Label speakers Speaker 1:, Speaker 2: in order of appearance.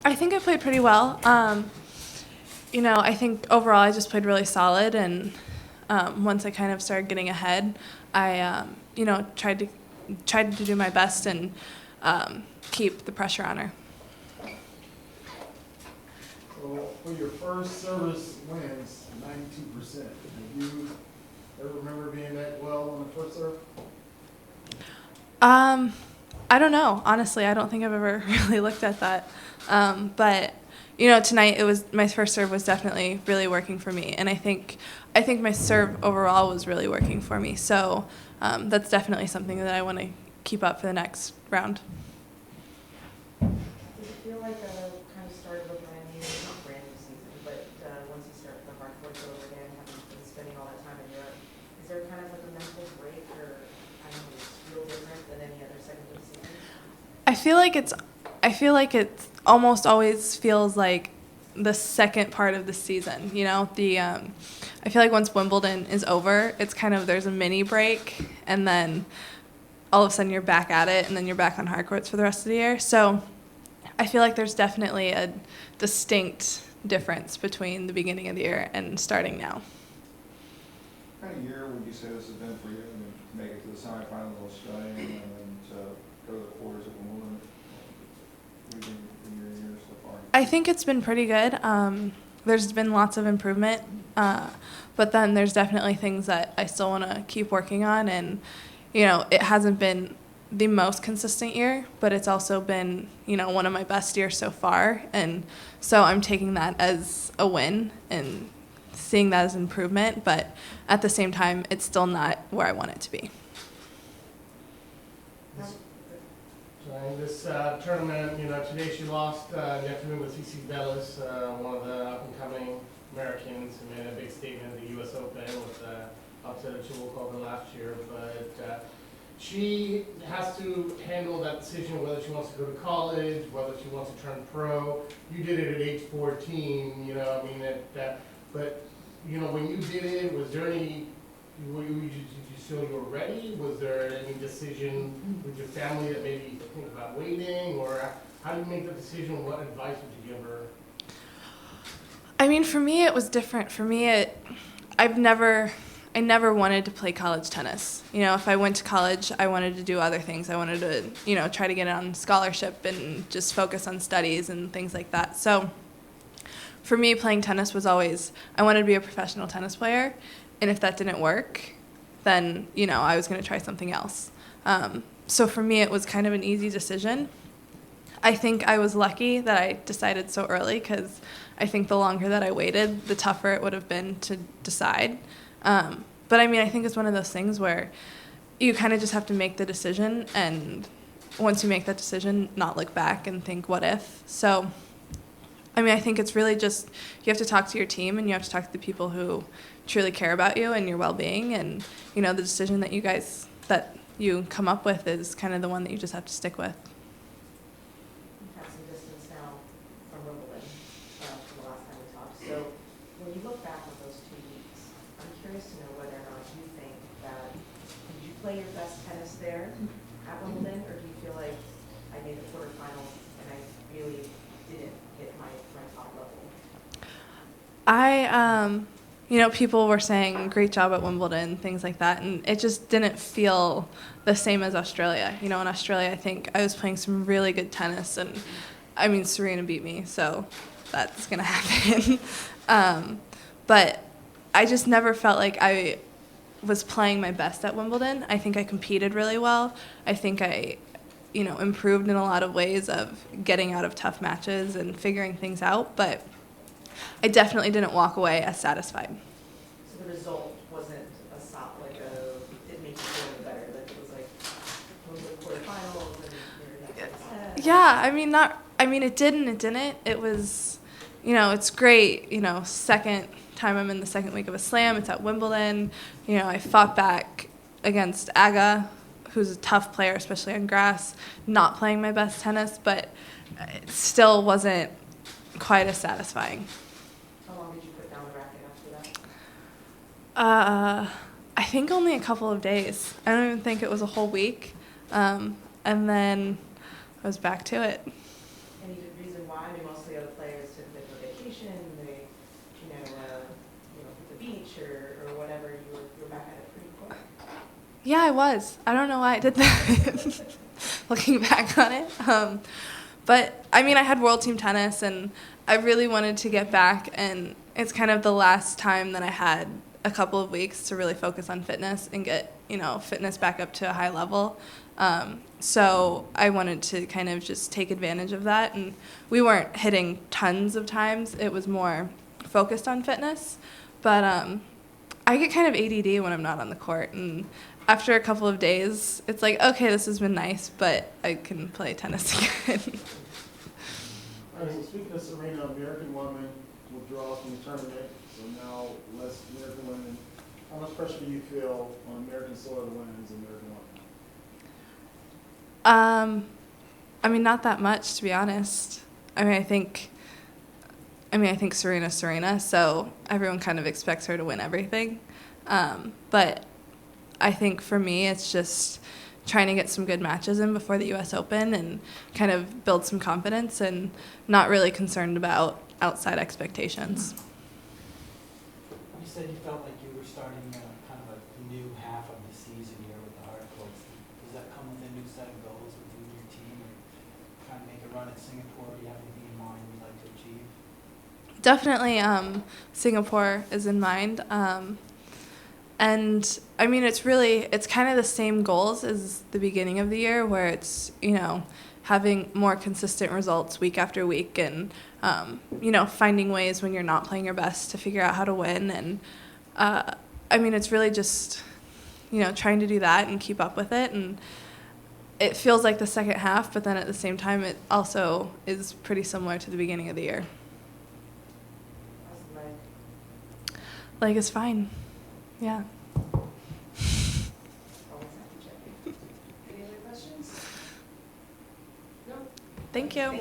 Speaker 1: I think I played pretty well. I think overall I just played really solid, and once I kind of started getting ahead, I, tried to do my best and keep the pressure on her.
Speaker 2: So for your first service wins, 92%. Do you ever remember being that well on the first serve?
Speaker 1: I don't know. Honestly, I don't think I've ever really looked at that. But tonight my first serve was definitely really working for me, and I think my serve overall was really working for me. So that's definitely something that I want to keep up for the next round.
Speaker 3: Does it feel like kind of started with not brand new season, but once you start the hard courts over again, having been spending all that time in Europe, is there kind of like a mental break, or I don't know, it's real different than any other segment of the season?
Speaker 1: I feel like it almost always feels like the second part of the season. I feel like once Wimbledon is over, it's kind of there's a mini break, and then all of a sudden you're back at it, and then you're back on hard courts for the rest of the year. So I feel like there's definitely a distinct difference between the beginning of the year and starting now.
Speaker 4: What kind of year would you say this has been for you? I mean, to make it to the semifinals of Australia and then to go to the quarters at Wimbledon? What do you think in your year so far?
Speaker 1: I think it's been pretty good. There's been lots of improvement, but then there's definitely things that I still want to keep working on. And, it hasn't been the most consistent year, but it's also been, one of my best years so far. And so I'm taking that as a win and seeing that as improvement. But at the same time, it's still not where I want it to be.
Speaker 5: So in this tournament, today she lost in the afternoon with CC Bellis, one of the up-and-coming Americans who made a big statement at the U.S. Open with upset of Chilukova last year. But she has to handle that decision whether she wants to go to college, whether she wants to turn pro. You did it at age 14, but when you did it, was there any? Did you feel you were ready? Was there any decision with your family that maybe you think about waiting, or how do you make the decision? What advice would you give her?
Speaker 1: I mean, for me, it was different. For me, I never wanted to play college tennis. If I went to college, I wanted to do other things. I wanted to, try to get on scholarship and just focus on studies and things like that. So for me, playing tennis was always, I wanted to be a professional tennis player. And if that didn't work, then, I was going to try something else. So for me, it was kind of an easy decision. I think I was lucky that I decided so early, because I think the longer that I waited, the tougher it would have been to decide. But I think it's one of those things where you kind of just have to make the decision, and once you make that decision, not look back and think, what if? So, I think it's really just, you have to talk to your team, and you have to talk to the people who truly care about you and your well-being, and, the decision that you come up with is kind of the one that you just have to stick with.
Speaker 3: You've had some distance now from Wimbledon from the last time we talked. So when you look back on those 2 weeks, I'm curious to know whether or not you think that, did you play your best tennis there at Wimbledon, or do you feel like I made the quarterfinals and I really didn't hit my top level?
Speaker 1: People were saying great job at Wimbledon, things like that, and it just didn't feel the same as Australia. In Australia, I think I was playing some really good tennis, and Serena beat me, so that's gonna happen. But I just never felt like I was playing my best at Wimbledon. I think I competed really well. I think I, improved in a lot of ways of getting out of tough matches and figuring things out, but I definitely didn't walk away as satisfied.
Speaker 3: So the result wasn't didn't make you feel any better, like it was like, when the quarterfinals and you're not
Speaker 1: Yeah, it did and it didn't. It was, it's great, second time I'm in the second week of a slam. It's at Wimbledon. I fought back against Aga, who's a tough player, especially on grass, not playing my best tennis, but it still wasn't quite as satisfying.
Speaker 3: How long did you put down the racket after that?
Speaker 1: I think only a couple of days. I don't even think it was a whole week. And then I was back to it.
Speaker 3: Any good reason why? I mean, most of the other players took a bit of a vacation, they, hit the beach or whatever, you were back at it pretty quick.
Speaker 1: Yeah, I was. I don't know why I did that. Looking back on it. But I mean, I had World Team Tennis, and I really wanted to get back, and it's kind of the last time that I had a couple of weeks to really focus on fitness and get, fitness back up to a high level. So I wanted to kind of just take advantage of that, and we weren't hitting tons of times. It was more focused on fitness. But I get kind of ADD when I'm not on the court, and after a couple of days, it's like, okay, this has been nice, but I can play tennis again.
Speaker 2: All right, so speaking of Serena, American women withdraw from the tournament, so now less American women. How much pressure do you feel on American soil to win as American women?
Speaker 1: I mean, not that much, to be honest. I think Serena's Serena, so everyone kind of expects her to win everything. But I think for me, it's just trying to get some good matches in before the U.S. Open and kind of build some confidence and not really concerned about outside expectations.
Speaker 6: You said you felt like you were starting kind of a new half of the season here with the hard courts. Does that come with a new set of goals with you and your team, or trying to make a run at Singapore? Do you have anything in mind you'd like to achieve?
Speaker 1: Definitely Singapore is in mind. And I mean, it's kind of the same goals as the beginning of the year, where it's, having more consistent results week after week and, finding ways when you're not playing your best to figure out how to win. And I mean, it's really just, trying to do that and keep up with it. And it feels like the second half, but then at the same time, it also is pretty similar to the beginning of the year.
Speaker 3: How's the leg?
Speaker 1: Leg is fine. Yeah.
Speaker 3: Always have to check. Any other questions? No?
Speaker 1: Thank you.